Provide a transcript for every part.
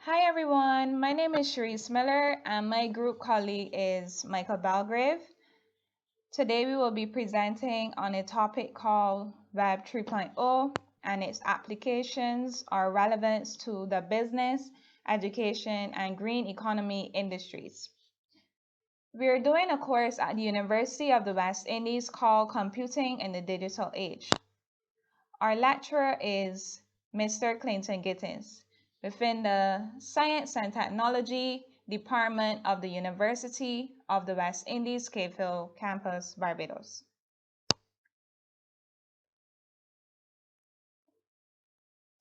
Hi everyone, my name is Cherise Miller and my group colleague is Michael Belgrave. Today we will be presenting on a topic called Web 3.0 and its applications or relevance to the business, education, and green economy industries. We are doing a course at the University of the West Indies called Computing in the Digital Age. Our lecturer is Mr. Clinton Gittins within the Science and Technology Department of the University of the West Indies, Cave Hill Campus, Barbados.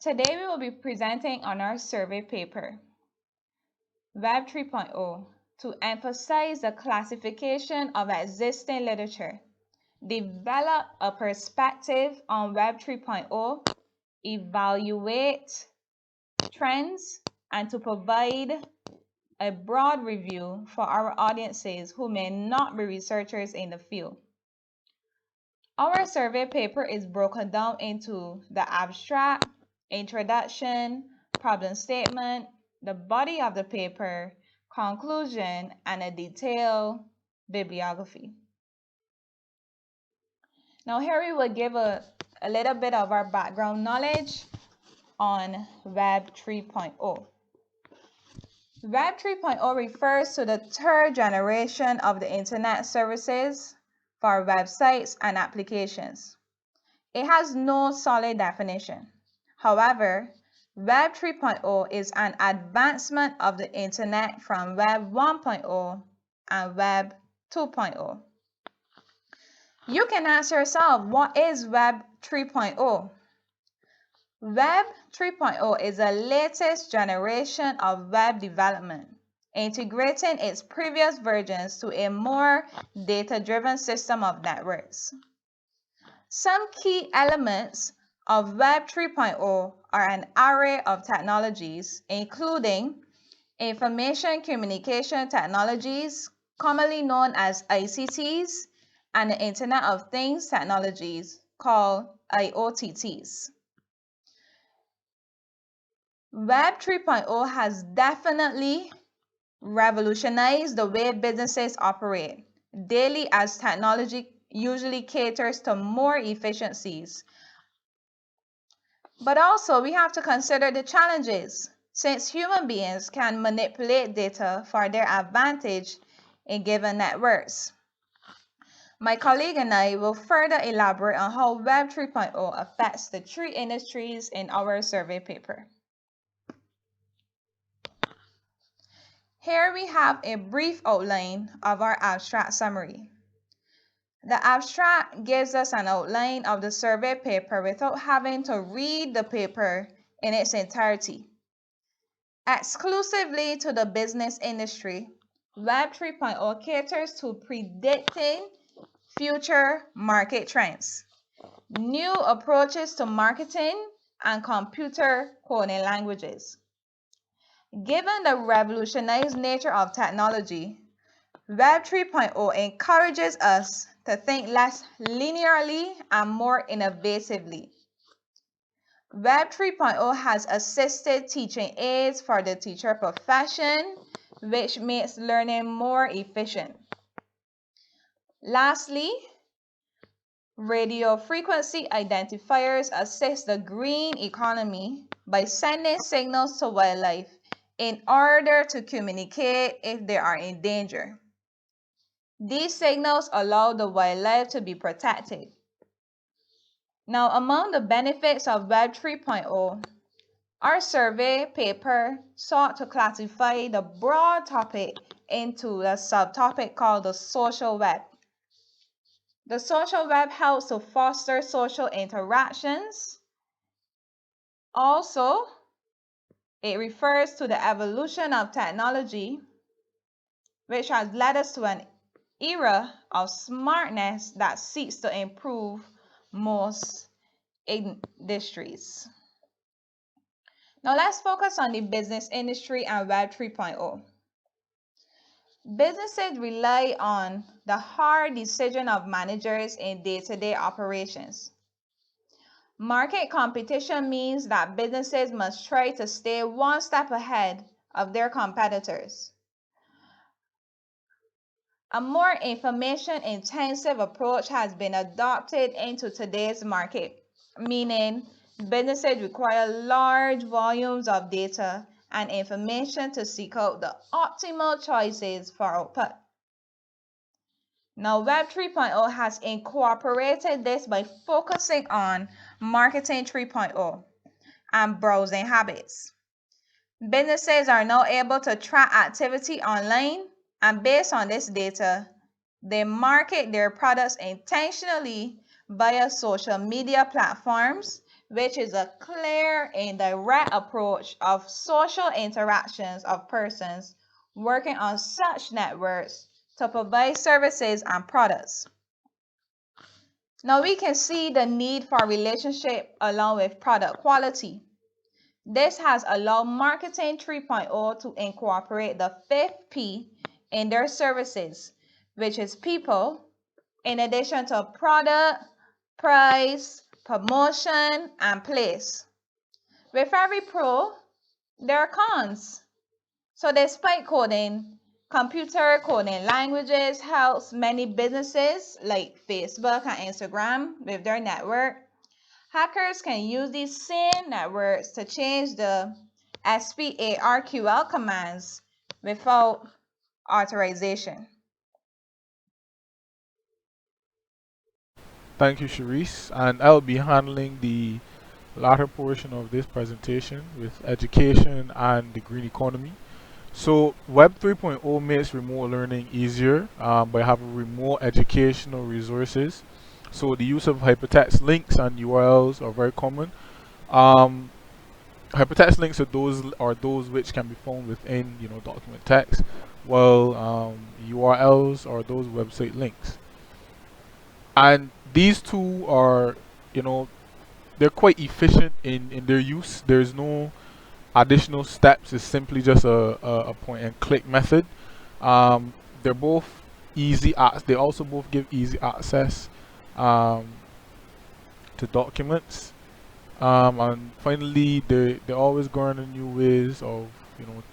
Today we will be presenting on our survey paper, Web 3.0, to emphasize the classification of existing literature, develop a perspective on Web 3.0, evaluate trends, and to provide a broad review for our audiences who may not be researchers in the field. Our survey paper is broken down into the abstract, introduction, problem statement, the body of the paper, conclusion, and a detailed bibliography. Now here we will give a little bit of our background knowledge on Web 3.0. Web 3.0 refers to the third generation of the Internet services for websites and applications. It has no solid definition. However, Web 3.0 is an advancement of the Internet from Web 1.0 and Web 2.0. You can ask yourself, what is Web 3.0? Web 3.0 is the latest generation of web development, integrating its previous versions to a more data-driven system of networks. Some key elements of Web 3.0 are an array of technologies, including information communication technologies, commonly known as ICTs, and the Internet of Things technologies, called IoTTs. Web 3.0 has definitely revolutionized the way businesses operate daily, as technology usually caters to more efficiencies. But also we have to consider the challenges, since human beings can manipulate data for their advantage in given networks. My colleague and I will further elaborate on how Web 3.0 affects the three industries in our survey paper. Here we have a brief outline of our abstract summary. The abstract gives us an outline of the survey paper without having to read the paper in its entirety. Exclusively to the business industry, Web 3.0 caters to predicting future market trends, new approaches to marketing, and computer coding languages. Given the revolutionized nature of technology, Web 3.0 encourages us to think less linearly and more innovatively. Web 3.0 has assisted teaching aids for the teacher profession, which makes learning more efficient. Lastly, radio frequency identifiers assist the green economy by sending signals to wildlife in order to communicate if they are in danger. These signals allow the wildlife to be protected. Now, among the benefits of Web 3.0, our survey paper sought to classify the broad topic into a subtopic called the social web. The social web helps to foster social interactions. Also, it refers to the evolution of technology, which has led us to an era of smartness that seeks to improve most industries. Now let's focus on the business industry and Web 3.0. Businesses rely on the hard decision of managers in day-to-day operations. Market competition means that businesses must try to stay one step ahead of their competitors. A more information-intensive approach has been adopted into today's market, meaning businesses require large volumes of data and information to seek out the optimal choices for output. Now, Web 3.0 has incorporated this by focusing on Marketing 3.0 and browsing habits. Businesses are now able to track activity online, and based on this data, they market their products intentionally via social media platforms, which is a clear and direct approach of social interactions of persons working on such networks to provide services and products. Now we can see the need for relationship along with product quality. This has allowed Marketing 3.0 to incorporate the fifth P in their services, which is people, in addition to product, price, promotion, and place. With every pro, there are cons. So despite coding, computer coding languages helps many businesses like Facebook and Instagram with their network. Hackers can use these same networks to change the SPARQL commands without authorization. Thank you, Cherise. And I'll be handling the latter portion of this presentation with education and the green economy. So Web 3.0 makes remote learning easier by having remote educational resources. So the use of hypertext links and URLs are very common. Um, Hypertext links are those which can be found within document text, while URLs are those website links. And these two are, you know, they're quite efficient in their use. There's no additional steps. It's simply just a point and click method. They're both easy. They also both give easy access um, to documents. And finally, they're always going on new ways of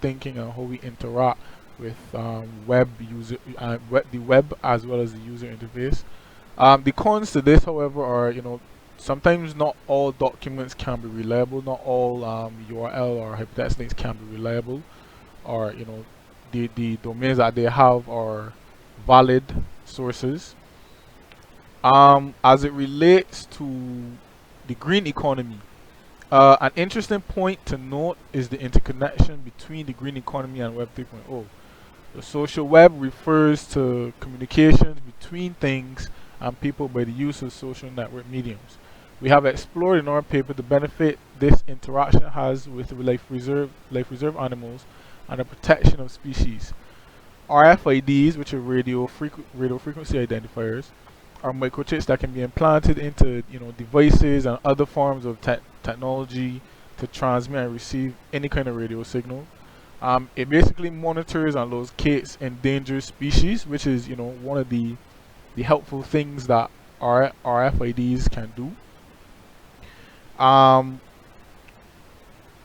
thinking and how we interact with the web as well as the user interface. The cons to this, however, are sometimes not all documents can be reliable. Not all URL or hypertext links can be reliable, or the domains that they have are valid sources. As it relates to the green economy, an interesting point to note is the interconnection between the green economy and Web 3.0. The social web refers to communications between things and people by the use of social network mediums. We have explored in our paper the benefit this interaction has with life reserve animals and the protection of species. RFIDs, which are radio frequency identifiers, are microchips that can be implanted into devices and other forms of technology to transmit and receive any kind of radio signal. It basically monitors and locates endangered species, which is one of the helpful things that RFIDs can do.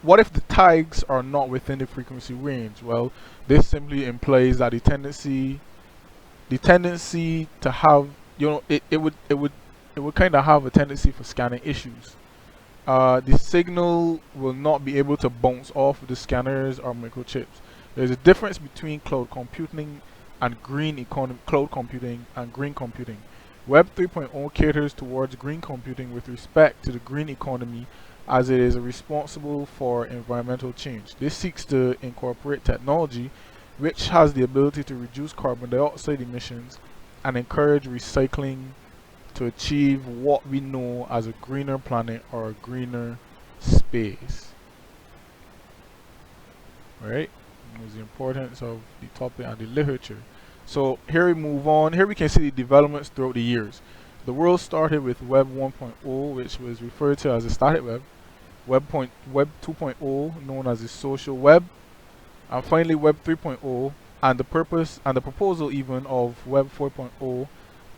What if the tags are not within the frequency range? Well, this simply implies that the tendency to have it would kind of have a tendency for scanning issues. The signal will not be able to bounce off the scanners or microchips. There's a difference between cloud computing and green computing. Web 3.0 caters towards green computing with respect to the green economy, as it is responsible for environmental change. This seeks to incorporate technology which has the ability to reduce carbon dioxide emissions and encourage recycling to achieve what we know as a greener planet or a greener space. Right? There's the importance of the topic and the literature. So here we move on. Here we can see the developments throughout the years. The world started with Web 1.0, which was referred to as the static web. Web 2.0, known as the social web, and finally Web 3.0, and the proposal even of Web 4.0,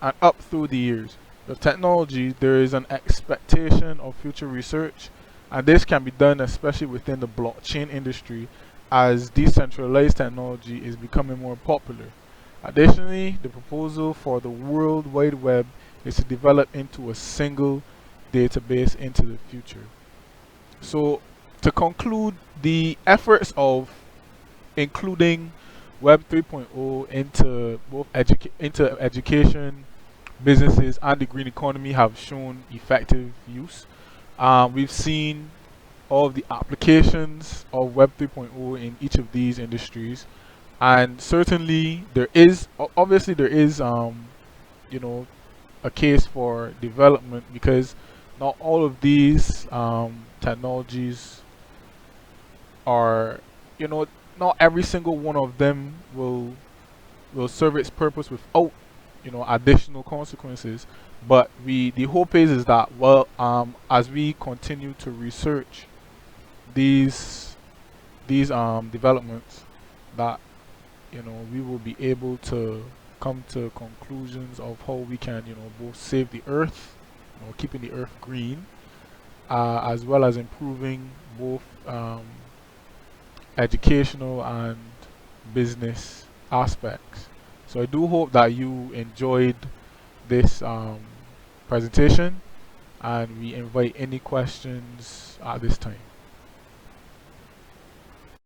and up through the years. With technology, there is an expectation of future research, and this can be done especially within the blockchain industry as decentralized technology is becoming more popular. Additionally, the proposal for the World Wide Web is to develop into a single database into the future. So, to conclude, the efforts of including Web 3.0 into both into education, businesses, and the green economy have shown effective use. We've seen all of the applications of Web 3.0 in each of these industries, and certainly there is obviously there is you know a case for development because not all of these technologies are, you know, not every single one of them will serve its purpose without, additional consequences. But the hope is that, well, as we continue to research these developments, that, we will be able to come to conclusions of how we can, both save the earth, keeping the earth green, as well as improving both educational and business aspects. So I do hope that you enjoyed this presentation, and we invite any questions at this time.